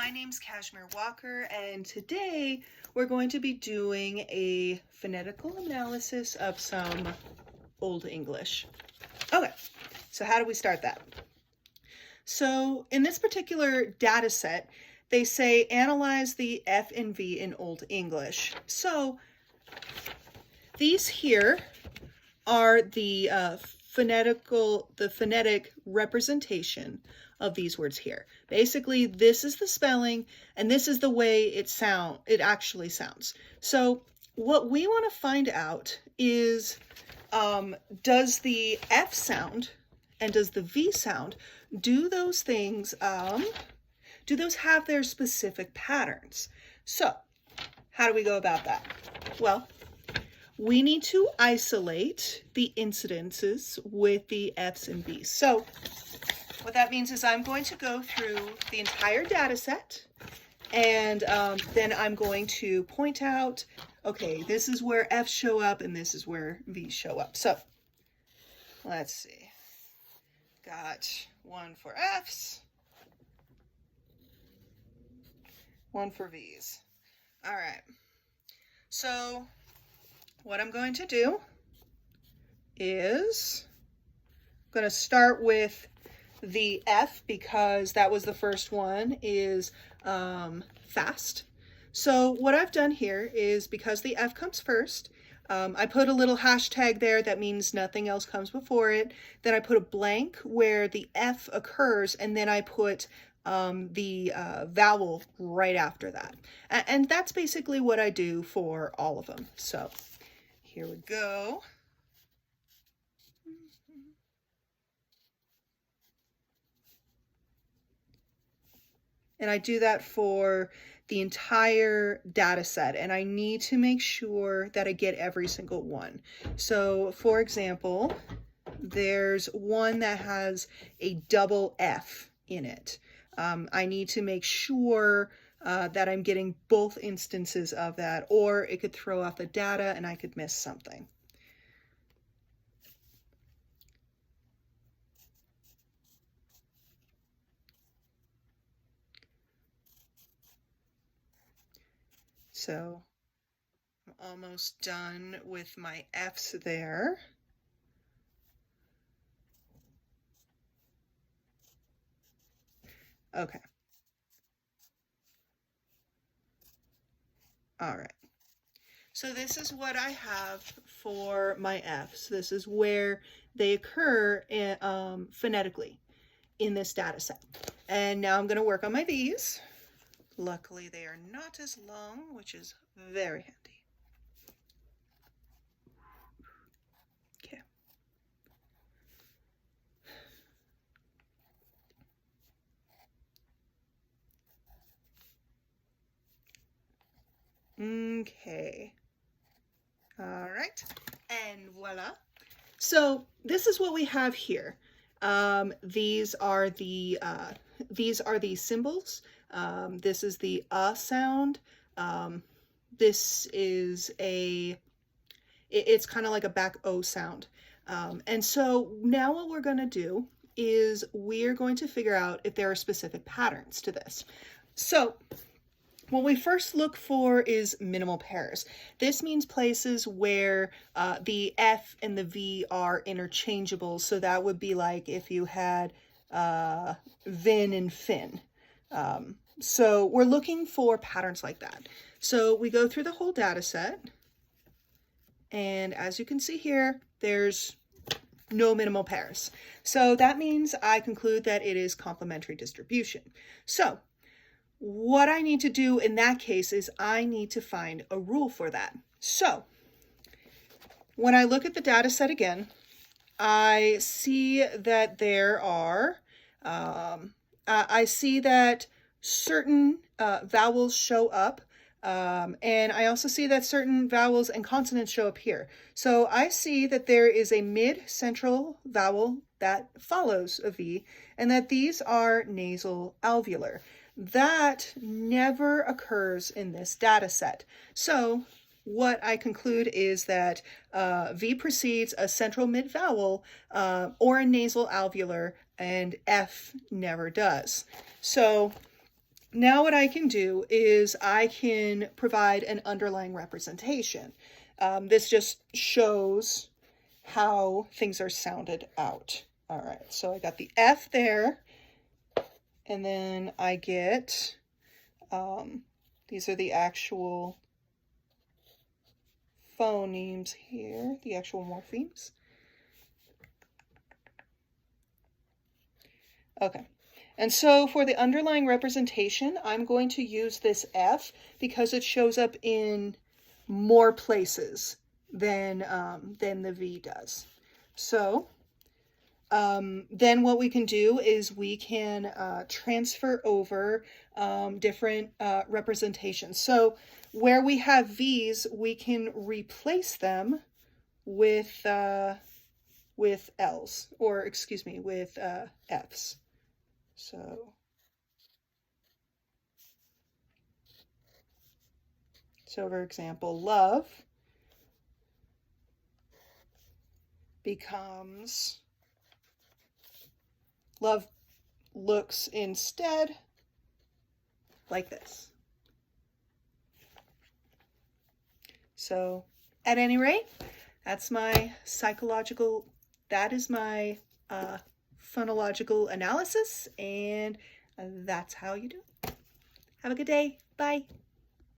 my name's Kashmir Walker, and today we're going to be doing a phonetical analysis of some Old English. Okay, so how do we start that? So in this particular data set, they say analyze the F and V in Old English. So these here are the phonetic representation of these words here. Basically, this is the spelling and this is the way it actually sounds. So what we want to find out is, does the F sound and does the V sound, do those things, do those have their specific patterns? So how do we go about that? Well, we need to isolate the incidences with the F's and V's. So what that means is I'm going to go through the entire data set, and then I'm going to point out, okay, this is where F's show up and this is where V's show up. So let's see. Got one for F's, one for V's. All right. So what I'm going to do is I'm going to start with the F because that was the first one, is fast. So what I've done here is, because the F comes first, I put a little hashtag there that means nothing else comes before it. Then I put a blank where the F occurs, and then I put the vowel right after that. And that's basically what I do for all of them. So here we go. And I do that for the entire data set, and I need to make sure that I get every single one. So for example, there's one that has a double F in it. I need to make sure that I'm getting both instances of that, or it could throw off the data and I could miss something. So I'm almost done with my F's there. Okay. All right. So this is what I have for my F's. This is where they occur phonetically in this data set. And now I'm going to work on my V's. Luckily, they are not as long, which is very handy. Okay. Okay. All right. And voila. So this is what we have here. These are the symbols. This is the sound. This is it's kind of like a back O sound. And so now what we're going to do is we're going to figure out if there are specific patterns to this. So what we first look for is minimal pairs. This means places where the F and the V are interchangeable. So that would be like if you had Vin and Fin. So we're looking for patterns like that. So we go through the whole data set, and as you can see here, there's no minimal pairs. So that means I conclude that it is complementary distribution. So what I need to do in that case is I need to find a rule for that. So when I look at the data set again, I see that there are, I see that certain vowels show up, and I also see that certain vowels and consonants show up here. So I see that there is a mid-central vowel that follows a V, and that these are nasal alveolar. That never occurs in this data set. So what I conclude is that V precedes a central mid-vowel or a nasal alveolar, and F never does. So now what I can do is I can provide an underlying representation. This just shows how things are sounded out. All right, so I got the F there, and then I get, these are the actual phonemes here, the actual morphemes. Okay, and so for the underlying representation, I'm going to use this F because it shows up in more places than the V does. So then what we can do is we can transfer over different representations. So where we have V's, we can replace them with L's, or excuse me, with F's. So for example, love becomes, love looks instead like this. So at any rate, that's my psychological, that is my phonological analysis, and that's how you do it. Have a good day. Bye.